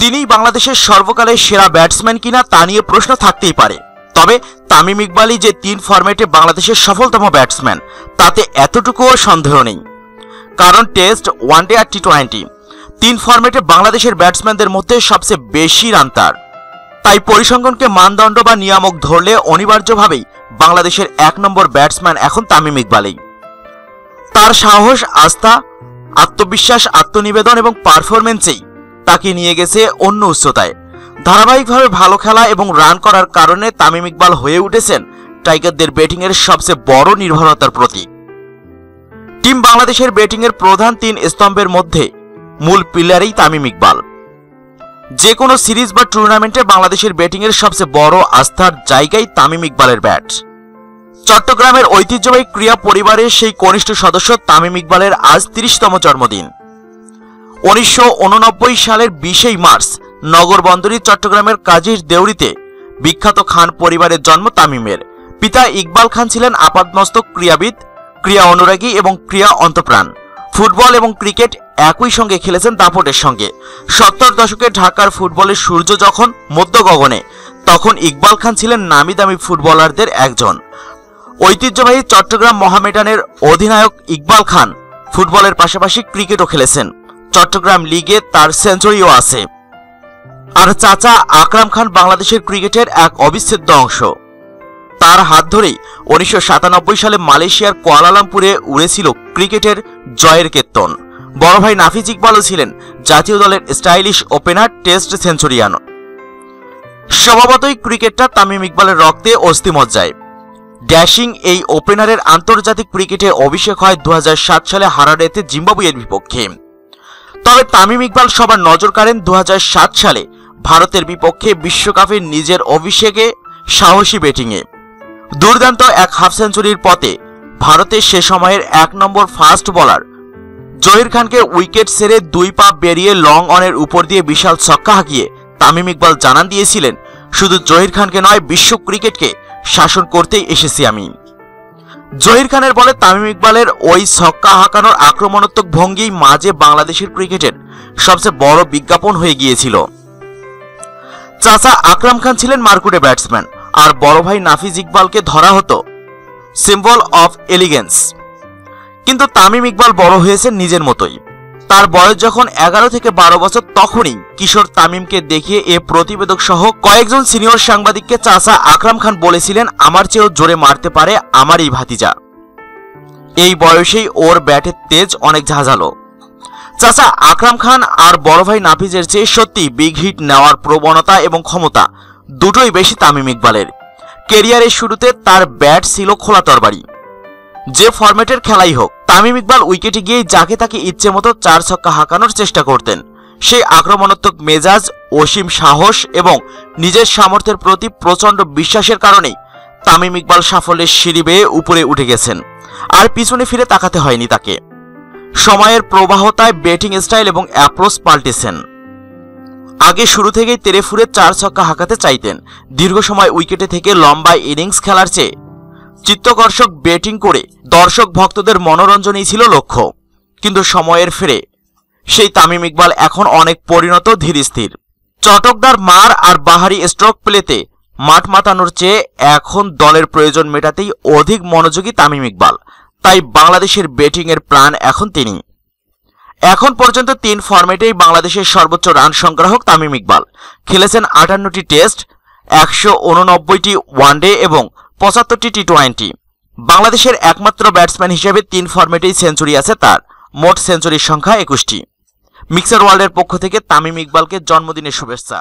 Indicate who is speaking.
Speaker 1: তিনি বাংলাদেশের সর্বকালের সেরা ব্যাটসম্যান কিনা তা নিয়ে প্রশ্ন থাকতেই পারে। তবে তামিম ইকবালই যে 3 ফরম্যাটে বাংলাদেশের সফলতম ব্যাটসম্যান তাতে এতটুকুও সন্দেহ নেই। কারণ টেস্ট, ওয়ানডে আর টি-20 3 ফরম্যাটে বাংলাদেশের ব্যাটসম্যানদের মধ্যে সবচেয়ে বেশি রান তার। তাই পরিসংখ্যানকে মানদণ্ড বা নিয়ামক ধরলে অনিবার্যভাবেই বাংলাদেশের 1 নম্বর ব্যাটসম্যান এখন তামিম ইকবালই। তার সাহস, আস্থা, আত্মবিশ্বাস, আত্মনিবেদন এবং পারফরম্যান্সেই তাকে নিয়ে গেছে অন্য উচ্চতায়। ধারাবাহিকভাবে ভালো খেলা এবং রান করার কারণে তামিম ইকবাল হয়ে উঠেছেন টাইগারদের ব্যাটিংয়ের সবচেয়ে বড় নির্ভরতার প্রতীক। টিম বাংলাদেশের ব্যাটিংয়ের প্রধান 3 স্তম্ভের মধ্যে মূল পিলারই তামিম ইকবাল। যে কোনো সিরিজ বা টুর্নামেন্টে বাংলাদেশের ব্যাটিংয়ের সবচেয়ে বড় আস্থার জায়গায় তামিম ইকবালের ব্যাট। চট্টগ্রামের ঐতিহ্যবাহী ক্রীড়া পরিবারের সেই কনিষ্ঠ সদস্য তামিম ইকবালের আজ 30তম জন্মদিন। 1989 সালের 20 মার্চ নগরবন্দরী চট্টগ্রামের কাজীর দেউরিতে বিখ্যাত খান পরিবারের জন্ম তামিমের। পিতা ইকবাল খান ছিলেন আপাদমস্তক ক্রীড়াবিদ, ক্রীড়া অনুরাগী এবং ক্রীড়া অন্তঃপ্রাণ। ফুটবল এবং ক্রিকেট একই সঙ্গে খেলেছেন দাপটের সঙ্গে। 70 দশকে ঢাকার ফুটবলের সূর্য যখন মধ্য গগনে, তখন ইকবাল খান ছিলেন নামি দামি ফুটবলারদের একজন। ঐতিহ্যবাহী চট্টগ্রাম মহামেডানের অধিনায়ক ইকবাল খান ফুটবলের পাশাপাশি ক্রিকেটও খেলেছেন। চট্টগ্রাম লিগে তার সেঞ্চুরিও আছে। আর চাচা আকরাম খান বাংলাদেশের ক্রিকেটের এক অবিচ্ছেদ্য অংশ। তার হাত ধরেই 1997 সালে মালয়েশিয়ার কুয়ালালামপুরে উড়েছিল ক্রিকেটের জয়ের কেতন। বড় ভাই নাফিজ ইকবালও ছিলেন জাতীয় দলের স্টাইলিশ ওপেনার, টেস্ট সেঞ্চুরিয়ান। স্বভাবতই ক্রিকেটটা তামিম ইকবালের রক্তে অস্থিমজ্জায়। ড্যাশিং এই ওপেনারের আন্তর্জাতিক ক্রিকেটে অভিষেক হয় 2007 সালে হারারেতে জিম্বাবুয়ের বিপক্ষে। তবে তামিম ইকবাল সবার নজর কাড়েন 2007 সালে ভারতের বিপক্ষে বিশ্বকাপে নিজের অভিষেকে সাহসী ব্যাটিংয়ে। দুর্দান্ত এক হাফ সেঞ্চুরির পথে ভারতের সে সময়ের 1 নম্বর ফাস্ট বোলার জহির খানকে উইকেট ছেড়ে 2 পা বেরিয়ে লং অনের উপর দিয়ে বিশাল ছক্কা হাঁকিয়ে তামিম ইকবাল জানান দিয়েছিলেন, শুধু জহির খানকে নয়, বিশ্ব ক্রিকেটকে শাসন করতেই এসেছি আমি। জহির খানের বলে তামিম ইকবালের ওই ছক্কা হাঁকানোর আক্রমণাত্মক ভঙ্গি মাঝে বাংলাদেশের ক্রিকেটের সবচেয়ে বড় বিজ্ঞাপন হয়ে গিয়েছিল। চাচা আকরাম খান ছিলেন মারকুটে ব্যাটসম্যান, আর বড় ভাই নাফিজ ইকবালকে ধরা হতো সিম্বল অফ এলিগেন্স। কিন্তু তামিম ইকবাল বড় হয়েছে নিজের মতোই। তার বয়স যখন 11 থেকে 12 বছর, তখনই কিশোর তামিমকে দেখিয়ে এ প্রতিবেদক সহ কয়েকজন সিনিয়র সাংবাদিককে চাচা আকরাম খান বলেছিলেন, আমার চেয়েও জোরে মারতে পারে আমার এই ভাতিজা। এই বয়সেই ওর ব্যাটের তেজ অনেক ঝাঁঝালো। চাচা আকরাম খান আর বড় ভাই নাফিজের চেয়ে সত্যি বিগ হিট নেওয়ার প্রবণতা এবং ক্ষমতা দুটোই বেশি তামিম ইকবালের। কেরিয়ারের শুরুতে তার ব্যাট ছিল খোলা তরবারি। যে ফরম্যাটের খেলাই হোক, তামিম ইকবাল উইকেটে গিয়ে যাকে তাকে ইচ্ছে মতো 4 ছক্কা হাঁকানোর চেষ্টা করতেন। সেই আক্রমণাত্মক মেজাজ, অসীম সাহস এবং নিজের সামর্থ্যের প্রতি প্রচণ্ড বিশ্বাসের কারণেই তামিম ইকবাল সাফল্যের সিঁড়ি বেয়ে উপরে উঠে গেছেন। আর পিছনে ফিরে তাকাতে হয়নি তাকে। সময়ের প্রবাহতায় ব্যাটিং স্টাইল এবং অ্যাপ্রোচ পাল্টেছেন। আগে শুরু থেকেই তেরে ফুরে 4 ছক্কা হাঁকাতে চাইতেন। দীর্ঘ সময় উইকেটে থেকে লম্বা ইনিংস খেলার চেয়ে চিত্তকর্ষক ব্যাটিং করে দর্শক ভক্তদের মনোরঞ্জনই ছিল লক্ষ্য। কিন্তু সময়ের ফেরে সেই তামিম ইকবাল এখন অনেক পরিণত, ধীরস্থির। চটকদার মার আর বাহারি স্ট্রোক প্লেতে মাঠ মাতানোর চেয়ে এখন দলের প্রয়োজন মেটাতেই অধিক মনোযোগী তামিম ইকবাল। তাই বাংলাদেশের ব্যাটিংয়ের প্রাণ এখন তিনি। এখন পর্যন্ত 3 ফরম্যাটেই বাংলাদেশের সর্বোচ্চ রান সংগ্রাহক তামিম ইকবাল। খেলেছেন 58টি টেস্ট, 189টি ওয়ানডে এবং 75টি টি-20। বাংলাদেশের একমাত্র ব্যাটসম্যান হিসেবে 3 ফরম্যাটেই সেঞ্চুরি আছে তার। মোট সেঞ্চুরির সংখ্যা 21টি। মিক্সার ওয়ার্ল্ডের পক্ষ থেকে তামিম ইকবালকে জন্মদিনের শুভেচ্ছা।